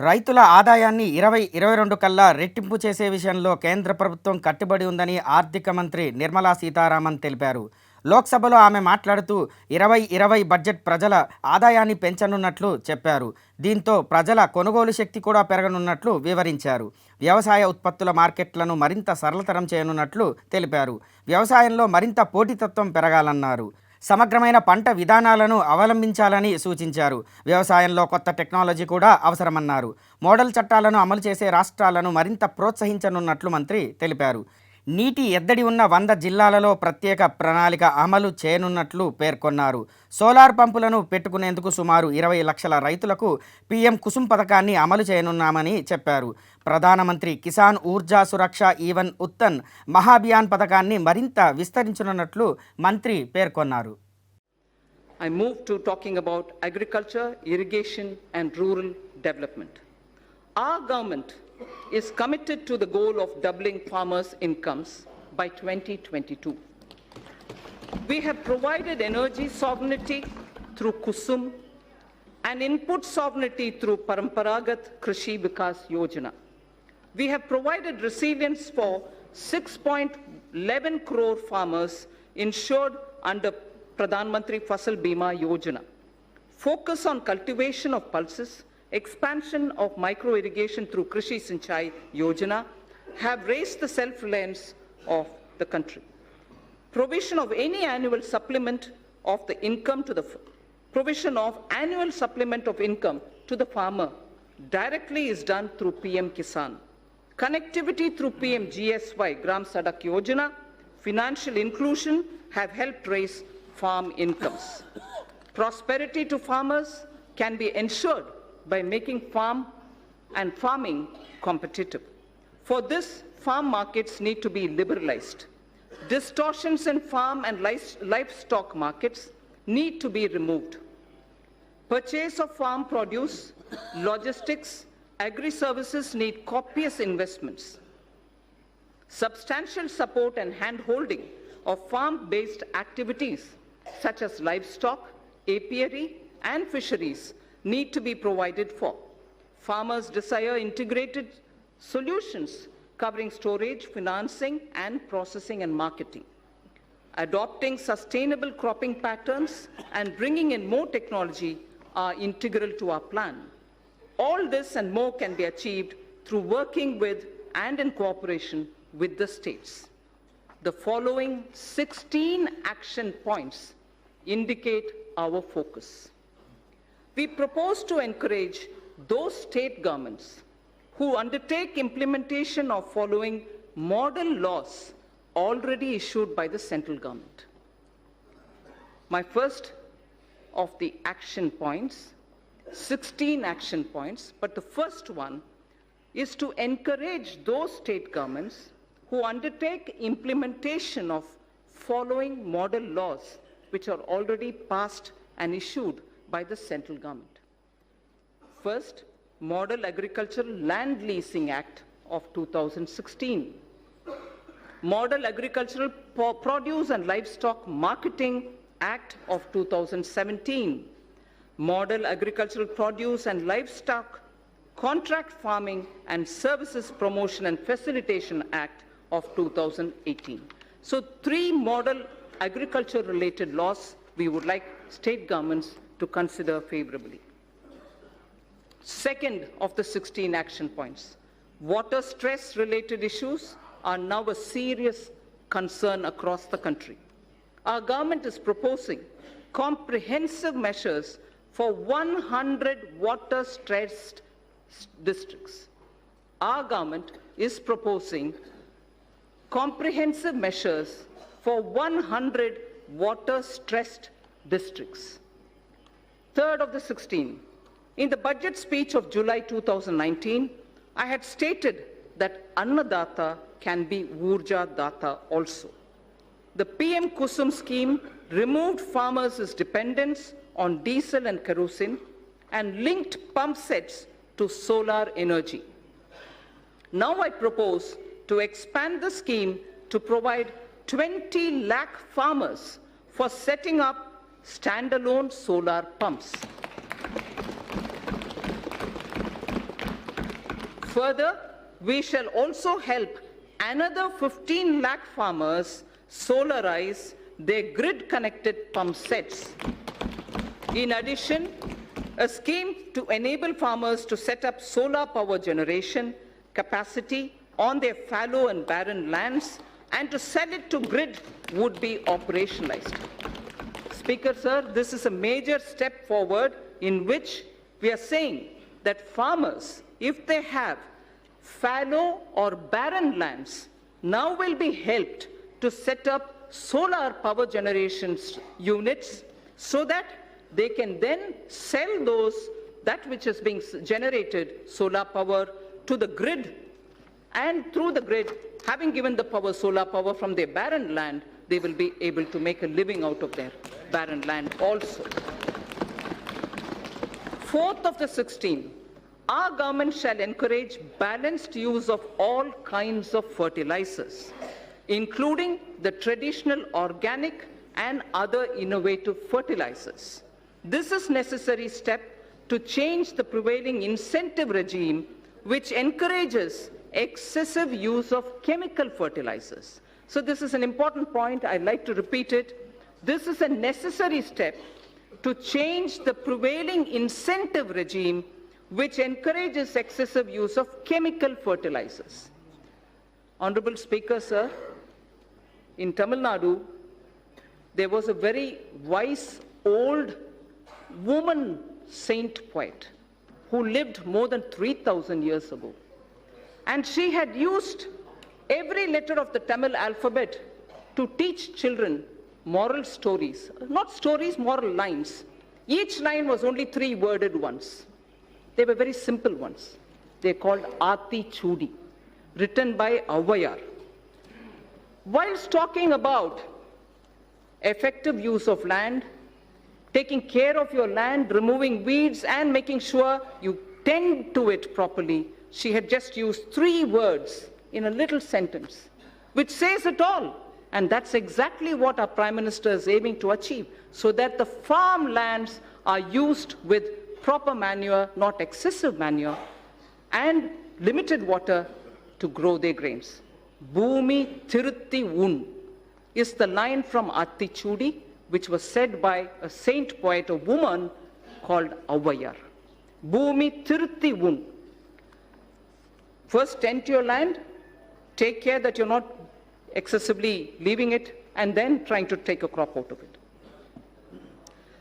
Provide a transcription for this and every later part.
రైతుల ఆదాయాన్ని 2022 కల్లా రెట్టింపు చేసే విషయంలో కేంద్ర ప్రభుత్వం కట్టుబడి ఉందని ఆర్థిక మంత్రి నిర్మలా సీతారామన్ తెలిపారు. లోక్సభలో ఆమె మాట్లాడుతూ 2020 బడ్జెట్ ప్రజల ఆదాయాన్ని పెంచనున్నట్లు చెప్పారు. దీంతో ప్రజల కొనుగోలు శక్తి కూడా పెరగనున్నట్లు వివరించారు. వ్యవసాయ ఉత్పత్తుల మార్కెట్లను మరింత సరళతరం చేయనున్నట్లు తెలిపారు. వ్యవసాయంలో మరింత పోటీతత్వం పెరగాలన్నారు. సమగ్రమైన పంట విధానాలను అవలంబించాలని సూచించారు. వ్యవసాయంలో కొత్త టెక్నాలజీ కూడా అవసరమన్నారు. మోడల్ చట్టాలను అమలు చేసే రాష్ట్రాలను మరింత ప్రోత్సహించనున్నట్లు మంత్రి తెలిపారు. నీటి ఎద్దడి ఉన్న 100 జిల్లాలలో ప్రత్యేక ప్రణాళిక అమలు చేయనున్నట్లు పేర్కొన్నారు. సోలార్ పంపులను పెట్టుకునేందుకు సుమారు 20 లక్షల రైతులకు పీఎం కుసుమ్ పథకాన్ని అమలు చేయనున్నామని చెప్పారు. ప్రధానమంత్రి కిసాన్ ఊర్జా సురక్ష ఈవన్ ఉత్తన్ మహాభియాన్ పథకాన్ని మరింత విస్తరించనున్నట్లు మంత్రి పేర్కొన్నారు. I move to talking about agriculture, irrigation and rural development. Our government is committed to the goal of doubling farmers' incomes by 2022. We have provided energy sovereignty through Kusum and input sovereignty through Paramparagat Krishi Vikas Yojana. We have provided resilience for 6.11 crore farmers insured under Pradhan Mantri Fasal Bima Yojana. Focus on cultivation of pulses, expansion of micro-irrigation through Krishi Sinchai Yojana have raised the self-reliance of the country. Provision of annual supplement of income to the farmer directly is done through PM Kisan. Connectivity through PM GSY Gram Sadak Yojana, financial inclusion have helped raise farm incomes. Prosperity to farmers can be ensured by making farming competitive. For this, farm markets need to be liberalized. Distortions in farm and livestock markets need to be removed. Purchase of farm produce, logistics, agri-services need copious investments. Substantial support and hand-holding of farm-based activities such as livestock, apiary and fisheries need to be provided for. Farmers desire integrated solutions covering storage, financing, and processing and marketing. Adopting sustainable cropping patterns and bringing in more technology are integral to our plan. All this and more can be achieved through working with and in cooperation with the states. The following 16 action points indicate our focus. We propose to encourage those state governments who undertake implementation of following model laws already issued by the central government. My first of the action points, 16 action points, but the first one is to encourage those state governments who undertake implementation of following model laws which are already passed and issued by the central government. First, Model Agricultural Land Leasing Act of 2016. Model Agricultural Produce and Livestock Marketing Act of 2017. Model Agricultural Produce and Livestock Contract Farming and Services Promotion and Facilitation Act of 2018. So 3 model agriculture related laws we would like state governments to consider favorably. Second of the 16 action points, water stress related issues are now a serious concern across the country. Our government is proposing comprehensive measures for 100 water stressed districts. Our government is proposing comprehensive measures for 100 water stressed districts. Third of the 16, in the budget speech of July 2019, I had stated that Annadata can be Urja Data also. The PM Kusum scheme removed farmers' dependence on diesel and kerosene and linked pump sets to solar energy. Now I propose to expand the scheme to provide 20 lakh farmers for setting up standalone solar pumps. Further, we shall also help another 15 lakh farmers solarize their grid-connected pump sets. In addition, a scheme to enable farmers to set up solar power generation capacity on their fallow and barren lands and to sell it to grid would be operationalized. Speaker, sir, this is a major step forward in which we are saying that farmers, if they have fallow or barren lands, now will be helped to set up solar power generation units so that they can then sell that which is being generated, solar power, to the grid. And through the grid, having given the solar power from their barren land, they will be able to make a living out of their barren land also. Fourth of the 16, our government shall encourage balanced use of all kinds of fertilizers, including the traditional organic and other innovative fertilizers. This is a necessary step to change the prevailing incentive regime which encourages excessive use of chemical fertilizers. So this is an important point. I'd like to repeat it. This is a necessary step to change the prevailing incentive regime which encourages excessive use of chemical fertilizers. Honorable Speaker, sir, in Tamil Nadu, there was a very wise old woman saint poet who lived more than 3,000 years ago. And she had used every letter of the Tamil alphabet to teach children moral stories. Not stories, moral lines. Each line was only 3-worded ones. They were very simple ones. They're called Ati Chudi, written by Avayar. Whilst talking about effective use of land, taking care of your land, removing weeds, and making sure you tend to it properly, she had just used 3 words in a little sentence, which says it all. And that's exactly what our Prime Minister is aiming to achieve, so that the farmlands are used with proper manure, not excessive manure, and limited water to grow their grains. Bhumi Thirutti Un is the line from Attichudi, which was said by a saint poet, a woman called Avayar. Bhumi Thirutti Un. First, tend to your land, take care that you're not excessively leaving it, and then trying to take a crop out of it.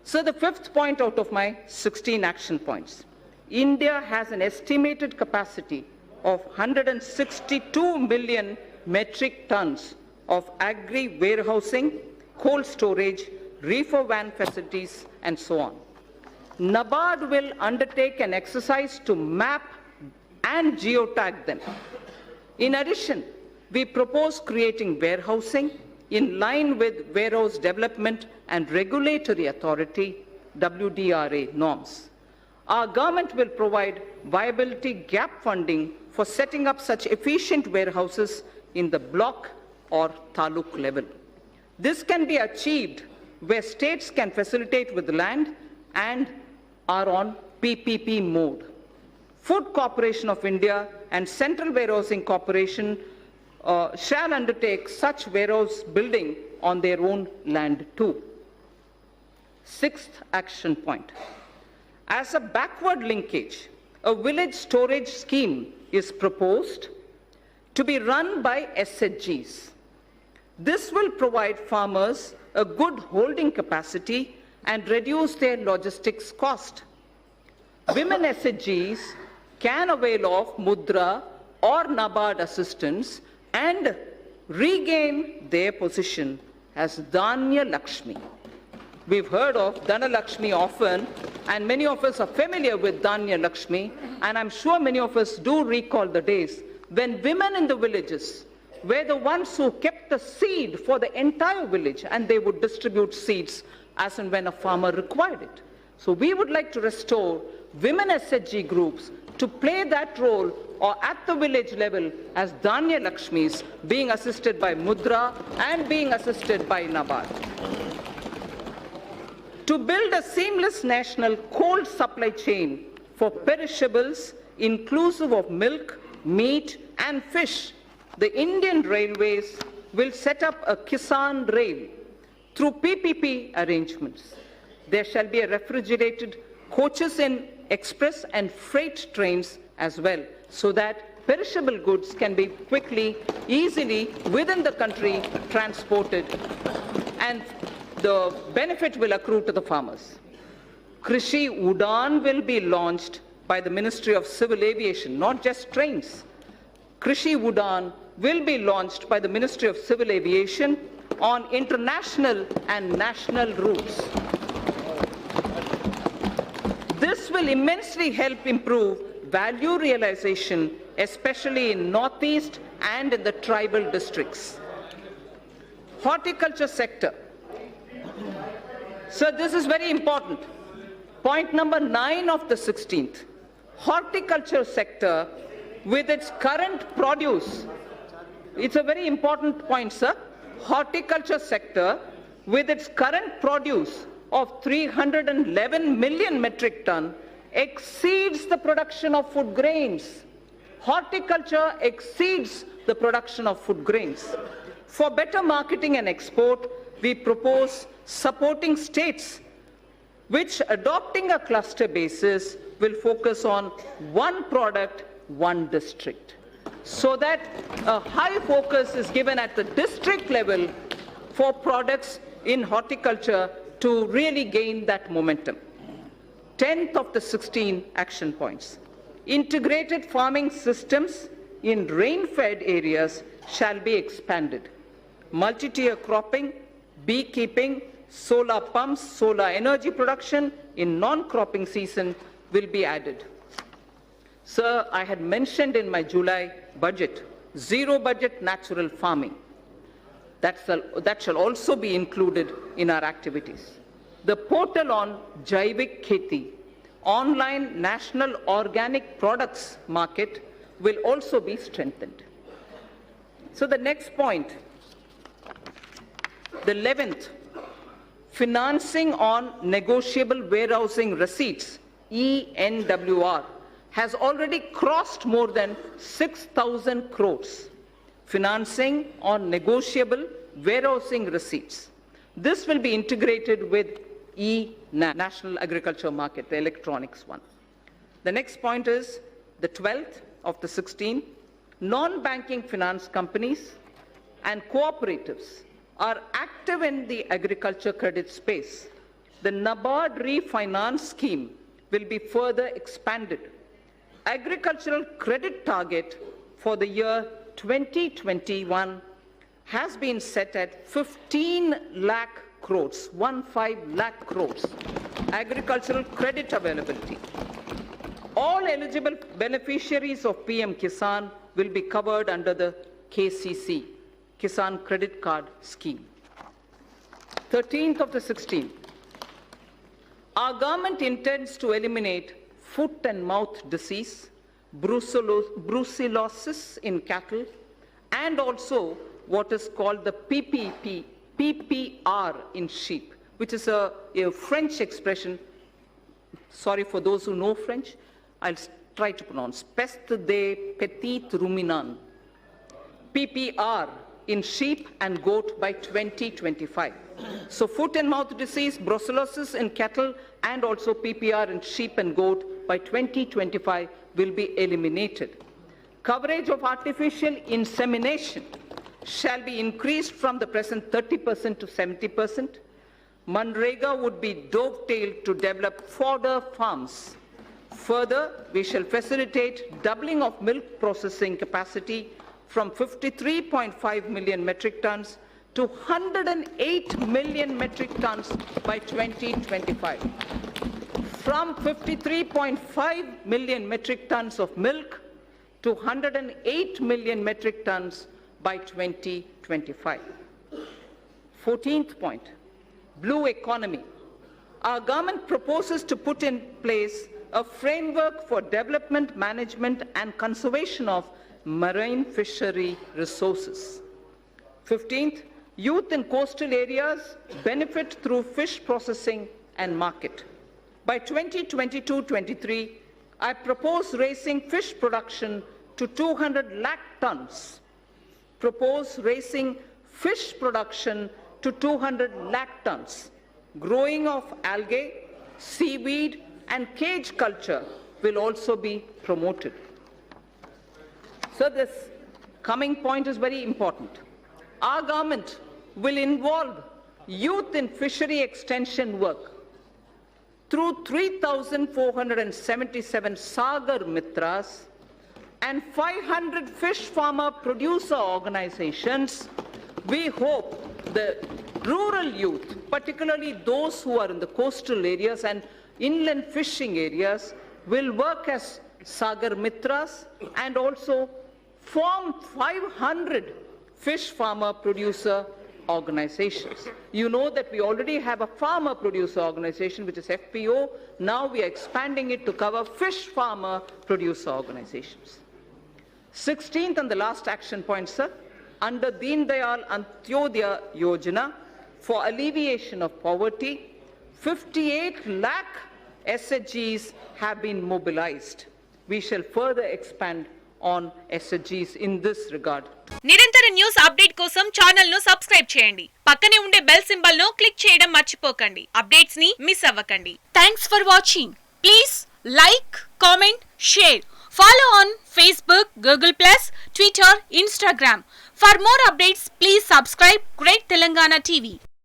So the 5th point out of my 16 action points. India has an estimated capacity of 162 million metric tons of agri-warehousing, cold storage, reefer van facilities, and so on. NABARD will undertake an exercise to map and geotag them. In addition, we propose creating warehousing in line with Warehouse Development and Regulatory Authority, WDRA norms. Our government will provide viability gap funding for setting up such efficient warehouses in the block or taluk level. This can be achieved where states can facilitate with land and are on PPP mode. Food Corporation of India and Central Warehousing Corporation shall undertake such warehouse building on their own land too. 6th action point. As a backward linkage, a village storage scheme is proposed to be run by SHGs. This will provide farmers a good holding capacity and reduce their logistics cost. Women SHGs can avail of Mudra or NABARD assistance and regain their position as Dhanya Lakshmi. We've heard of Dhana Lakshmi often, and many of us are familiar with Dhanya Lakshmi, and I'm sure many of us do recall the days when women in the villages were the ones who kept the seed for the entire village, and they would distribute seeds as and when a farmer required it. So we would like to restore women SHG groups to play that role or at the village level as Dhanya Lakshmis, being assisted by Mudra and being assisted by NABARD. To build a seamless national cold supply chain for perishables inclusive of milk, meat, and fish, the Indian Railways will set up a Kishan Rail through PPP arrangements. There shall be a refrigerated coaches in express and freight trains as well, so that perishable goods can be quickly, easily within the country transported, and the benefit will accrue to the farmers. Krishi Udan will be launched by the Ministry of Civil Aviation, not just trains. Krishi Udan will be launched by the Ministry of Civil Aviation on international and national routes. This will immensely help improve value realization, especially in Northeast and in the tribal districts. Horticulture sector. So this is very important. Point number 9 of the 16th. Horticulture sector with its current produce. It's a very important point, sir. Horticulture sector with its current produce of 311 million metric ton exceeds the production of food grains. Horticulture exceeds the production of food grains. For better marketing and export, we propose supporting states which, adopting a cluster basis, will focus on one product, one district, so that a high focus is given at the district level for products in horticulture to really gain that momentum. 10th of the 16 action points. Integrated farming systems in rain-fed areas shall be expanded. Multi-tier cropping, beekeeping, solar pumps, solar energy production in non-cropping season will be added. Sir, I had mentioned in my July budget, zero budget natural farming. That shall also be included in our activities. The portal on Jaivik Kheti, online national organic products market, will also be strengthened. So the next point, the 11th, financing on negotiable warehousing receipts, ENWR, has already crossed more than 6,000 crores. Financing on negotiable warehousing receipts. This will be integrated with National Agriculture Market, the electronics one. The next point is the 12th of the 16. Non-banking finance companies and cooperatives are active in the agriculture credit space. The NABARD refinance scheme will be further expanded. Agricultural credit target for the year 2021 has been set at 15 lakh crores, 15 lakh crores, agricultural credit availability. All eligible beneficiaries of PM Kisan will be covered under the KCC, Kisan Credit Card Scheme. 13th of the 16th. Our government intends to eliminate foot and mouth disease, brucellosis in cattle, and also what is called the PPR in sheep, which is a French expression. Sorry for those who know French. I'll try to pronounce. Peste des petits ruminants. PPR in sheep and goat by 2025. So foot and mouth disease, brucellosis in cattle, and also PPR in sheep and goat by 2025 will be eliminated. Coverage of artificial insemination shall be increased from the present 30% to 70%. Manrega would be dovetailed to develop fodder farms. Further, we shall facilitate doubling of milk processing capacity from 53.5 million metric tons to 108 million metric tons by 2025. From 53.5 million metric tons of milk to 108 million metric tons by 2025. 14th point, blue economy. Our government proposes to put in place a framework for development, management, and conservation of marine fishery resources. 15th, youth in coastal areas benefit through fish processing and market. By 2022-23, I propose raising fish production to 200 lakh tons. Propose raising fish production to 200 lakh tons. Growing of algae, seaweed and cage culture will also be promoted. So this coming point is very important. Our government will involve youth in fishery extension work through 3,477 Sagar Mitras and 500 fish farmer producer organizations. We hope the rural youth, particularly those who are in the coastal areas and inland fishing areas, will work as Sagar Mitras and also form 500 fish farmer producer organizations. You know that we already have a farmer producer organization, which is FPO. Now we are expanding it to cover fish farmer producer organizations. 16th and the last action point, sir. Under Deen Dayal Antyodaya Yojana for alleviation of poverty, 58 lakh SHGs have been mobilized. We shall further expand on SHGs in this regard. నిరంతర news update కోసం channel ను subscribe చేయండి. పక్కనే ఉండే bell symbol ను click చేయడం మర్చిపోకండి. Updates ని మిస్ అవ్వకండి. Thanks for watching. Please like, comment, share. Follow on Facebook, Google+, Twitter, Instagram. For more updates, please subscribe Great Telangana TV.